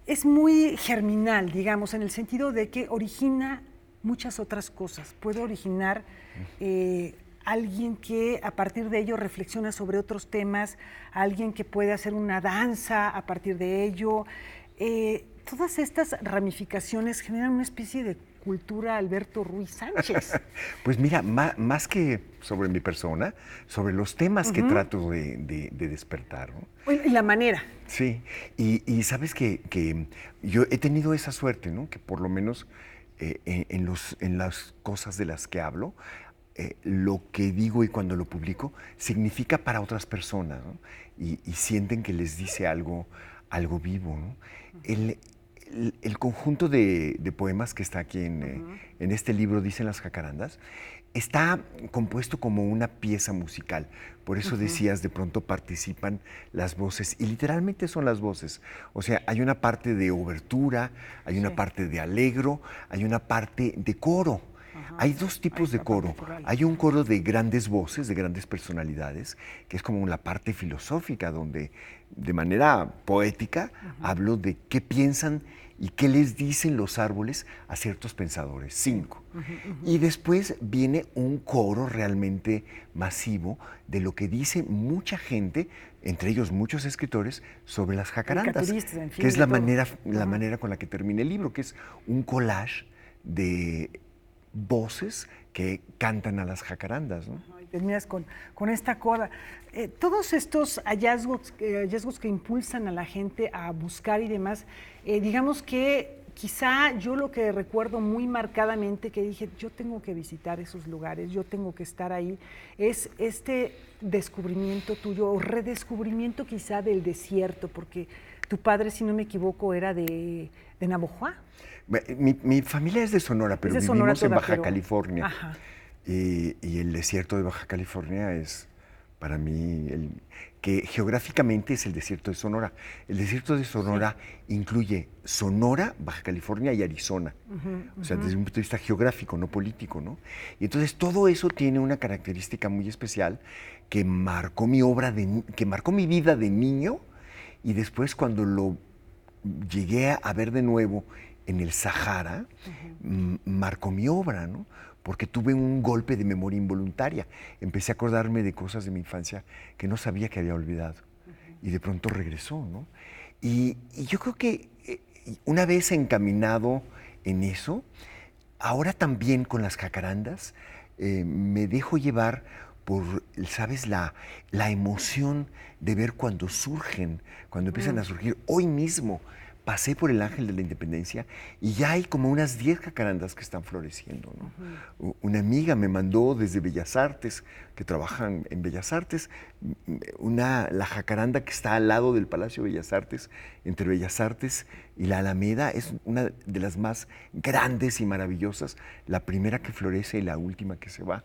es muy germinal, digamos, en el sentido de que origina muchas otras cosas. Puede originar alguien que a partir de ello reflexiona sobre otros temas, alguien que puede hacer una danza a partir de ello. Todas estas ramificaciones generan una especie de cultura Alberto Ruiz Sánchez. Pues mira, más que sobre mi persona, sobre los temas que trato de despertar, ¿no? Y la manera. Sí, y sabes que yo he tenido esa suerte, ¿no? Que por lo menos en las cosas de las que hablo, lo que digo y cuando lo publico significa para otras personas, ¿no? Y sienten que les dice algo vivo, ¿no? El conjunto de poemas que está aquí en este libro, Dicen las Jacarandas, está compuesto como una pieza musical. Por eso decías, de pronto participan las voces, y literalmente son las voces. O sea, hay una parte de obertura, hay una parte de allegro, hay una parte de coro. Hay dos tipos de coro. Hay un coro de grandes voces, de grandes personalidades, que es como la parte filosófica, donde de manera poética hablo de qué piensan y qué les dicen los árboles a ciertos pensadores, 5. Y después viene un coro realmente masivo de lo que dice mucha gente, entre ellos muchos escritores, sobre las jacarandas, en fin, que es la manera con la que termina el libro, que es un collage de voces que cantan a las jacarandas, ¿no? Y terminas con esta coda. Todos estos hallazgos que impulsan a la gente a buscar y demás, digamos que quizá yo lo que recuerdo muy marcadamente, que dije, yo tengo que visitar esos lugares, yo tengo que estar ahí, es este descubrimiento tuyo, o redescubrimiento quizá del desierto, porque tu padre, si no me equivoco, era de Navojoa. Mi familia es de Sonora, pero vivimos en Baja California. Y el desierto de Baja California es, para mí, que geográficamente es el desierto de Sonora. El desierto de Sonora incluye Sonora, Baja California y Arizona. O sea, desde un punto de vista geográfico, no político, ¿no? Y entonces todo eso tiene una característica muy especial que marcó que marcó mi vida de niño, y después cuando lo llegué a ver de nuevo en el Sahara, marcó mi obra, ¿no? Porque tuve un golpe de memoria involuntaria. Empecé a acordarme de cosas de mi infancia que no sabía que había olvidado. Y de pronto regresó, ¿no? Y yo creo que una vez encaminado en eso, ahora también con las jacarandas, me dejo llevar por, ¿sabes? La emoción de ver cuando surgen, cuando empiezan a surgir. Hoy mismo pasé por el Ángel de la Independencia y ya hay como unas 10 jacarandas que están floreciendo, ¿no? Una amiga me mandó desde Bellas Artes, que trabajan en Bellas Artes, la jacaranda que está al lado del Palacio de Bellas Artes, entre Bellas Artes y la Alameda, es una de las más grandes y maravillosas, la primera que florece y la última que se va.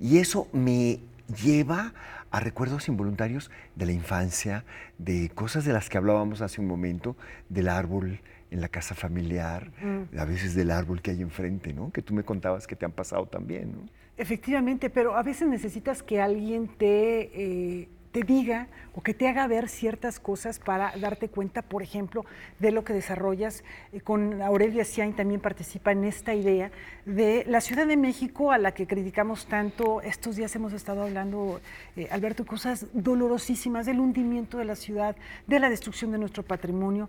Y eso me lleva a recuerdos involuntarios de la infancia, de cosas de las que hablábamos hace un momento, del árbol en la casa familiar, a veces del árbol que hay enfrente, ¿no? Que tú me contabas que te han pasado también, ¿no? Efectivamente, pero a veces necesitas que alguien te diga o que te haga ver ciertas cosas para darte cuenta, por ejemplo, de lo que desarrollas. Con Aurelia Siain también participa en esta idea de la Ciudad de México, a la que criticamos tanto. Estos días hemos estado hablando, Alberto, cosas dolorosísimas del hundimiento de la ciudad, de la destrucción de nuestro patrimonio,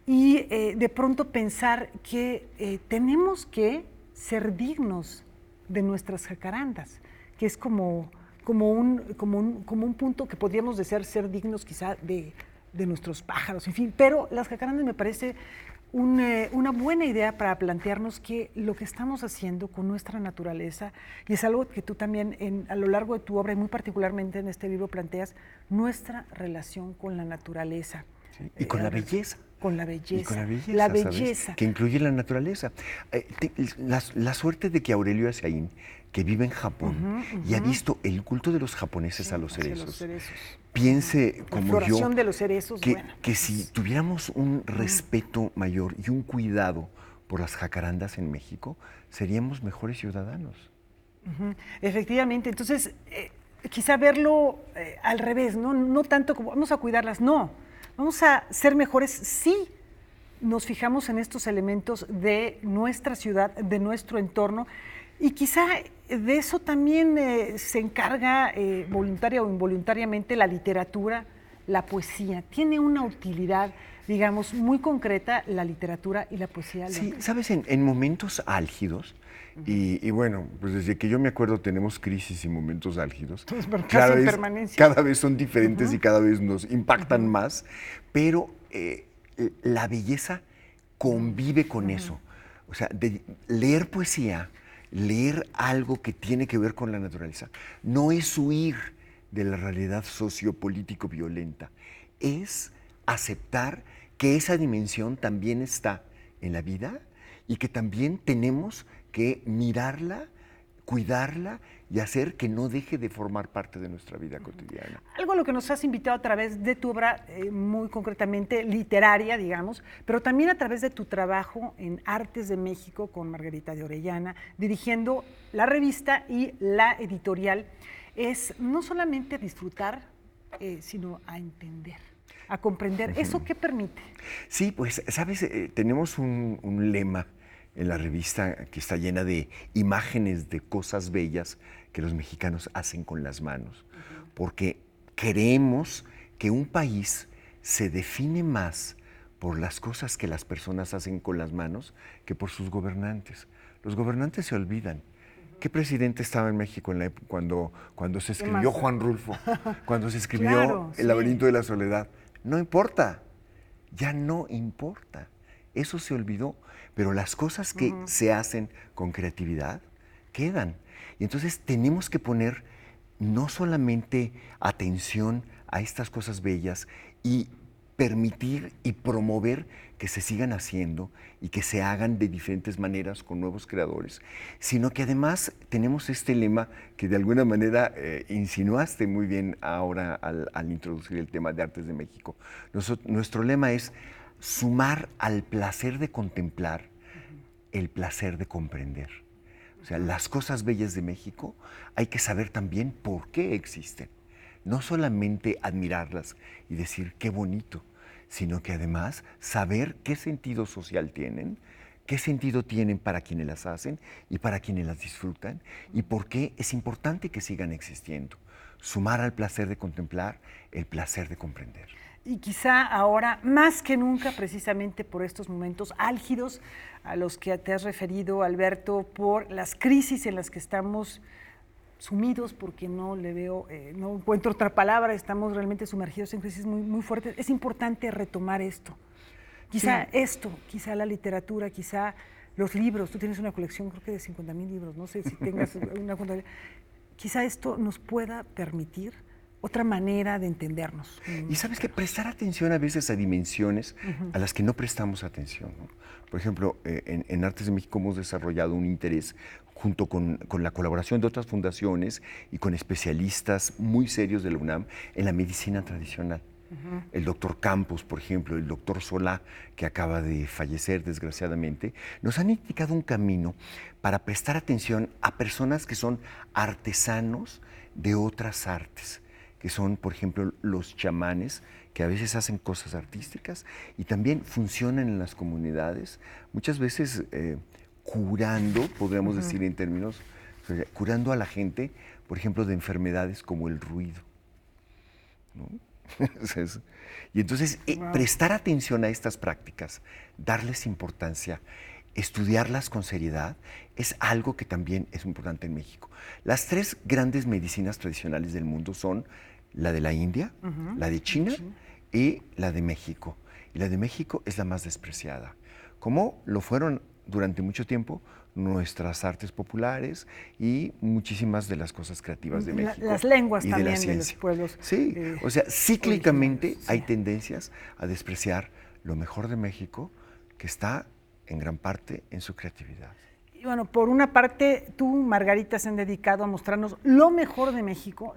y de pronto pensar que tenemos que ser dignos de nuestras jacarandas, que es como un punto que podríamos desear ser dignos quizá de de nuestros pájaros, en fin, pero las jacarandas me parece una buena idea para plantearnos que lo que estamos haciendo con nuestra naturaleza, y es algo que tú también a lo largo de tu obra y muy particularmente en este libro planteas, nuestra relación con la naturaleza. Sí, y con la belleza. Con la belleza. Y con la belleza, la ¿sabes? belleza. Que incluye la naturaleza. La suerte de que Aurelio Azaín, que vive en Japón y ha visto el culto de los japoneses a los cerezos, piense como la yo floración de los cerezos, que si tuviéramos un respeto mayor y un cuidado por las jacarandas en México, seríamos mejores ciudadanos. Efectivamente, entonces quizá verlo al revés, ¿no? No tanto como vamos a cuidarlas, no, vamos a ser mejores si nos fijamos en estos elementos de nuestra ciudad, de nuestro entorno, y quizá de eso también se encarga voluntaria o involuntariamente la literatura, la poesía. Tiene una utilidad, digamos, muy concreta la literatura y la poesía. Sí, sabes, en momentos álgidos, y bueno, pues desde que yo me acuerdo tenemos crisis y momentos álgidos. Cada vez son diferentes y cada vez nos impactan más, pero la belleza convive con eso. O sea, de leer poesía, leer algo que tiene que ver con la naturaleza, no es huir de la realidad sociopolítico violenta, es aceptar que esa dimensión también está en la vida y que también tenemos que mirarla, cuidarla y hacer que no deje de formar parte de nuestra vida cotidiana. Algo a lo que nos has invitado a través de tu obra, muy concretamente literaria, digamos, pero también a través de tu trabajo en Artes de México con Margarita de Orellana, dirigiendo la revista y la editorial, es no solamente disfrutar, sino a entender, a comprender. ¿Eso qué permite? Sí, pues, sabes, tenemos un lema en la revista que está llena de imágenes de cosas bellas que los mexicanos hacen con las manos, porque creemos que un país se define más por las cosas que las personas hacen con las manos que por sus gobernantes. Los gobernantes se olvidan. ¿Qué presidente estaba en México cuando se escribió Juan Rulfo? Cuando se escribió El laberinto de la soledad. No importa, ya no importa. Eso se olvidó, pero las cosas que se hacen con creatividad quedan. Y entonces tenemos que poner no solamente atención a estas cosas bellas y permitir y promover que se sigan haciendo y que se hagan de diferentes maneras con nuevos creadores, sino que además tenemos este lema que de alguna manera insinuaste muy bien ahora al introducir el tema de Artes de México. Nuestro lema es sumar al placer de contemplar el placer de comprender. O sea, las cosas bellas de México hay que saber también por qué existen. No solamente admirarlas y decir qué bonito, sino que además saber qué sentido social tienen, qué sentido tienen para quienes las hacen y para quienes las disfrutan, y por qué es importante que sigan existiendo. Sumar al placer de contemplar el placer de comprender. Y quizá ahora, más que nunca, precisamente por estos momentos álgidos a los que te has referido, Alberto, por las crisis en las que estamos sumidos, porque no le veo, no encuentro otra palabra, estamos realmente sumergidos en crisis muy, muy fuertes, es importante retomar esto. Quizá quizá la literatura, quizá los libros, tú tienes una colección creo que de 50,000 libros, no sé si tengas una contabilidad, quizá esto nos pueda permitir otra manera de entendernos. Y sabes que prestar atención a veces a dimensiones a las que no prestamos atención, ¿no? Por ejemplo, en Artes de México hemos desarrollado un interés junto con la colaboración de otras fundaciones y con especialistas muy serios de la UNAM en la medicina tradicional. El doctor Campos, por ejemplo, el doctor Solá, que acaba de fallecer desgraciadamente, nos han indicado un camino para prestar atención a personas que son artesanos de otras artes, que son, por ejemplo, los chamanes, que a veces hacen cosas artísticas y también funcionan en las comunidades, muchas veces curando, podríamos decir en términos, curando a la gente, por ejemplo, de enfermedades como el ruido, ¿no? Y entonces, prestar atención a estas prácticas, darles importancia, estudiarlas con seriedad, es algo que también es importante en México. Las tres grandes medicinas tradicionales del mundo son la de la India, la de China y la de México. Y la de México es la más despreciada, como lo fueron durante mucho tiempo nuestras artes populares y muchísimas de las cosas creativas de México. Las lenguas y también de, de los pueblos. Sí, o sea, cíclicamente sí. hay tendencias a despreciar lo mejor de México, que está en gran parte en su creatividad. Y bueno, por una parte, tú, Margarita, se han dedicado a mostrarnos lo mejor de México,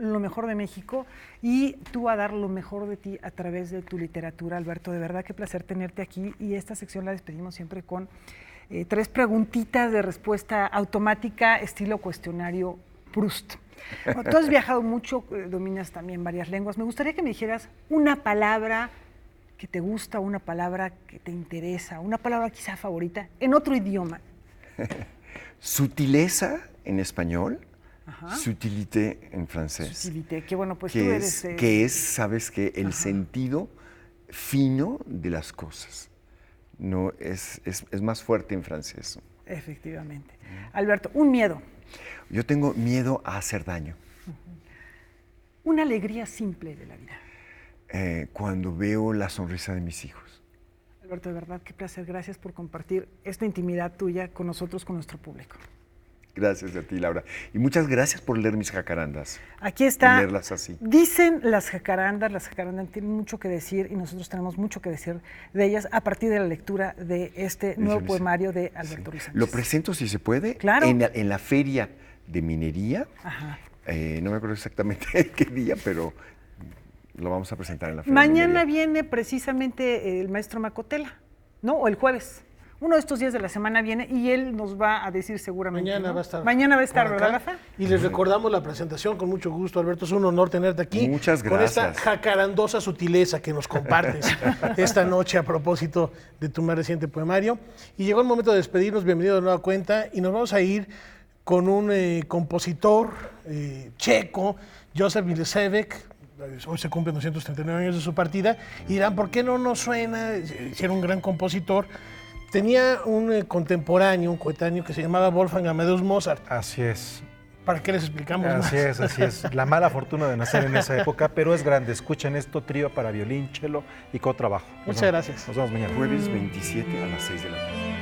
y tú a dar lo mejor de ti a través de tu literatura, Alberto. De verdad, qué placer tenerte aquí, y esta sección la despedimos siempre con 3 preguntitas de respuesta automática, estilo cuestionario Proust. Bueno, tú has viajado mucho, dominas también varias lenguas. Me gustaría que me dijeras una palabra que te gusta, una palabra que te interesa, una palabra quizá favorita, en otro idioma. Sutileza en español, Ajá. Sutilité en francés. Sutilité, qué bueno, pues que tú es, eres... que es, sabes que el Ajá. sentido fino de las cosas. No, es más fuerte en francés. Efectivamente. Alberto, un miedo. Yo tengo miedo a hacer daño. Una alegría simple de la vida. Cuando veo la sonrisa de mis hijos. Alberto, de verdad, qué placer. Gracias por compartir esta intimidad tuya con nosotros, con nuestro público. Gracias a ti, Laura. Y muchas gracias por leer mis jacarandas. Aquí está. Y leerlas así. Dicen las jacarandas tienen mucho que decir, y nosotros tenemos mucho que decir de ellas a partir de la lectura de este nuevo poemario de Alberto Ruiz Sánchez. Lo presento, si se puede, claro. en la Feria de Minería. Ajá. No me acuerdo exactamente qué día, pero lo vamos a presentar en la Feria Mañana de Minería. viene precisamente el maestro Macotela, ¿no? O el jueves. Uno de estos días de la semana viene y él nos va a decir seguramente. Mañana ¿no? va a estar. Mañana va a estar, por ¿verdad, acá. Rafa? Y les recordamos la presentación con mucho gusto, Alberto. Es un honor tenerte aquí. Muchas Con esta gracias. jacarandosa sutileza que nos compartes esta noche a propósito de tu más reciente poemario. Y llegó el momento de despedirnos. Bienvenido de nueva cuenta. Y nos vamos a ir con un compositor checo, Josef Milišević. Hoy se cumplen 239 años de su partida. Y dirán, ¿por qué no nos suena? Si era un gran compositor. Tenía un contemporáneo, un coetáneo que se llamaba Wolfgang Amadeus Mozart. Así es. ¿Para qué les explicamos más? Así es. La mala fortuna de nacer en esa época, pero es grande. Escuchen esto, trío para violín, cello y contrabajo. Muchas gracias. Nos vemos mañana. Jueves 27 a las 6 de la tarde.